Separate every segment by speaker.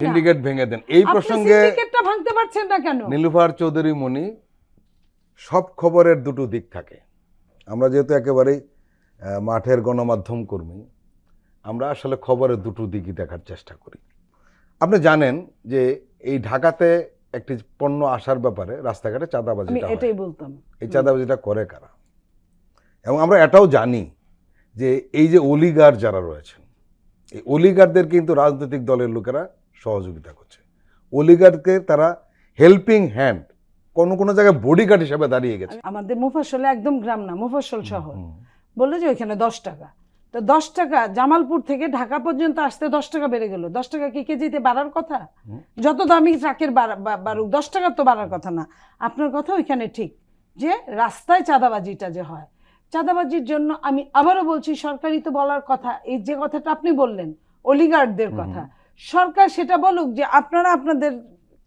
Speaker 1: Syndicate ভেঙে দেন। এই প্রসঙ্গে
Speaker 2: সিন্ডিকেটটা ভাঙতে পারছেন না কেন?
Speaker 1: নীলুফার চৌধুরী মনি, সব খবরের দুটো দিক থাকে। আমরা যেহেতু একেবারেই মাঠের গণমাধ্যম কর্মী, আমরা আসলে খবরের দুটো দিকই দেখার চেষ্টা করি। আপনি জানেন যে এই ঢাকাতে একটি পণ্য আসার ব্যাপারে রাস্তাঘাটে চাঁদাবাজি,
Speaker 2: আমি এটাই বলতাম,
Speaker 1: এই চাঁদাবাজিটা করে কারা? এবং আমরা এটাও জানি যে এই যে অলিগার যারা রয়েছেন, এই অলিগারদের কিন্তু রাজনৈতিক দলের লোকেরা সহযোগিতা করছে। অলিগারকে তারা হেল্পিং হ্যান্ড, কোনো কোনো জায়গায় বডিগার্ড হিসেবে দাঁড়িয়ে গেছে।
Speaker 2: আমাদের মুফাসলে একদম গ্রাম না, মুফাসল শহর, বললো যে ওইখানে 10 টাকা। তো 10 টাকা জামালপুর থেকে ঢাকা পর্যন্ত আসতে 10 টাকা বেড়ে গেল। 10 টাকা কি কেজিতে বাড়ার কথা? যত দামি ট্রাকের বাড়ুক, 10 টাকার তো বাড়ার কথা না। আপনার কথা ওইখানে ঠিক যে রাস্তায় চাঁদাবাজিটা যে হয়, চাঁদাবাজির জন্য আমি আবারও বলছি, সরকারি তো বলার কথা। এই যে কথাটা আপনি বললেন অলিগার্ডদের কথা, সরকার সেটা বলুক যে আপনারা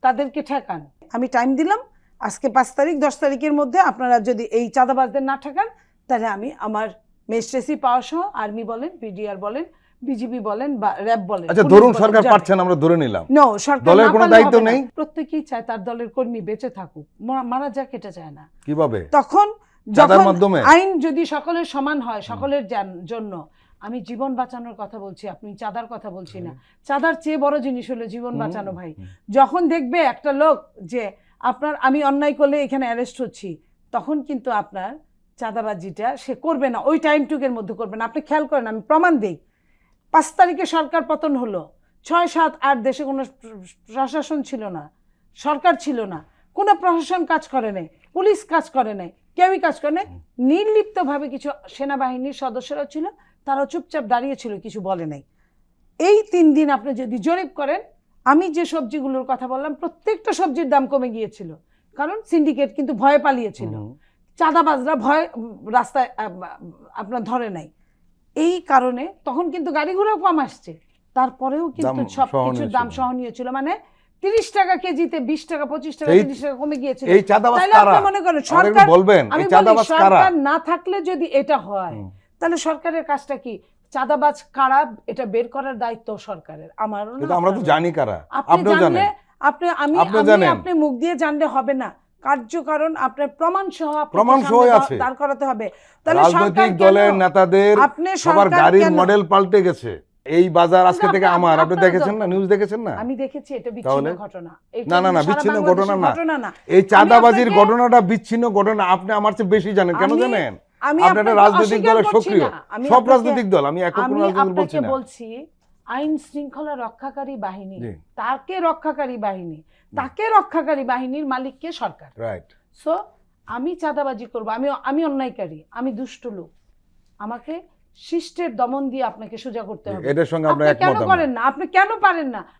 Speaker 2: তাদেরকে ঠেকান। আমি টাইম দিলাম, আজকে 5 তারিখ, 10 তারিখের মধ্যে আপনারা যদি এই চাঁদাবাজদের না ঠেকান, তাহলে আমি আমার মেজিস্ট্রেসি পাওয়া সহ, আর্মি বলেন, পিডিআর বলেন, বিজিবি বলেন বা র্যাব বলেন,
Speaker 1: আচ্ছা ধরুন সরকার পারছেন, আমরা ধরে নিলাম,
Speaker 2: নো সরকার
Speaker 1: দলের কোনো দায়িত্ব নেই।
Speaker 2: প্রত্যেকেই চায় তার দলের কর্মী বেঁচে থাকুক, মারা যাক, এটা চায় না।
Speaker 1: কিভাবে?
Speaker 2: তখন
Speaker 1: চাঁদার
Speaker 2: যখন
Speaker 1: মাধ্যমে
Speaker 2: আইন যদি সকলের সমান হয়, সকলের জন্য, আমি জীবন বাঁচানোর কথা বলছি, আপনি চাঁদার কথা বলছি না। চাঁদার চেয়ে বড় জিনিস হলো জীবন বাঁচানো ভাই। যখন দেখবে একটা লোক যে আমি অন্যায় করলে এখানে অ্যারেস্ট হচ্ছি, তখন কিন্তু আপনার চাঁদাবাজিটা সে করবে না, ওই টাইমটুকের মধ্যে করবে না। আপনি খেয়াল করেন, আমি প্রমাণ দিই। 5 তারিখে সরকার পতন হলো, 6, 7, 8 দেশে কোনো প্রশাসন ছিল না, সরকার ছিল না, কোনো প্রশাসন কাজ করে নাই, পুলিশ কাজ করে নাই, কেউই কাজ করে নাই। নির্লিপ্তভাবে কিছু সেনাবাহিনীর সদস্যরা ছিল, তারা চুপচাপ দাঁড়িয়ে ছিল, কিছু বলে নাই। এই 3 দিন আপনি যদি জরিপ করেন, আমি যে সবজিগুলোর কথা বললাম, প্রত্যেকটা সবজির দাম কমে গিয়েছিল, কারণ সিন্ডিকেট কিন্তু ভয়ে পালিয়েছিল, চাঁদাবাজরা ভয় রাস্তায় আপনার ধরে নাই। এই কারণে তখন কিন্তু গাড়ি ঘোড়াও কম আসছে, তারপরেও কিন্তু সব কিছুর দাম সহনীয় ছিল। মানে 30 টাকা কেজিতে 20 টাকা, 25 টাকা, 30 টাকা কমে গিয়েছিল।
Speaker 1: এই চাঁদাবাজ কারা?
Speaker 2: আপনি মনে করেন সরকার
Speaker 1: বলবেন, এই চাঁদাবাজ কারা?
Speaker 2: সরকার না থাকলে যদি এটা হয়, তাহলে সরকারের কাজটা কি? চাঁদাবাজ কারা এটা বের করার দায়িত্ব সরকারের, আমারও না।
Speaker 1: আমরা তো জানি কারা,
Speaker 2: আপনিও জানেন, আপনি মুখ দিয়ে জানলে হবে না, কার্যকারণ আপনার প্রমাণ সহ
Speaker 1: আছে,
Speaker 2: দাঁড় করাতে হবে। তাহলে
Speaker 1: রাজনৈতিক দলের নেতাদের সবার গাড়ির মডেল পাল্টে গেছে। এই বাজার আজকে থেকে আমার, আপনি দেখেছেন না, নিউজ দেখেছেন না?
Speaker 2: আমি দেখেছি, এটা বিচ্ছিন্ন ঘটনা।
Speaker 1: না বিচ্ছিন্ন ঘটনা না, এই চাঁদাবাজির ঘটনাটা বিচ্ছিন্ন ঘটনা। আপনি আমার চেয়ে বেশি জানেন, কেন জানেন? আপনি একটা রাজনৈতিক দলের সক্রিয়, সব রাজনৈতিক দল, আমি একক কোনো রাজনৈতিক বলছি না।
Speaker 2: বলছি আইন শৃঙ্খলা রক্ষাকারী বাহিনী, তাকে রক্ষাকারী বাহিনীর মালিককে সরকার, রাইট? সো আমি চাঁদাবাজি করবো, আমি অন্যায়কারী, আমি দুষ্ট লোক, আমাকে শিষ্টের দমন দিয়ে আপনাকে সোজা করতে হবে।
Speaker 1: এটার সঙ্গে
Speaker 2: আপনি কেন করেন না? আপনি কেন পারেন না?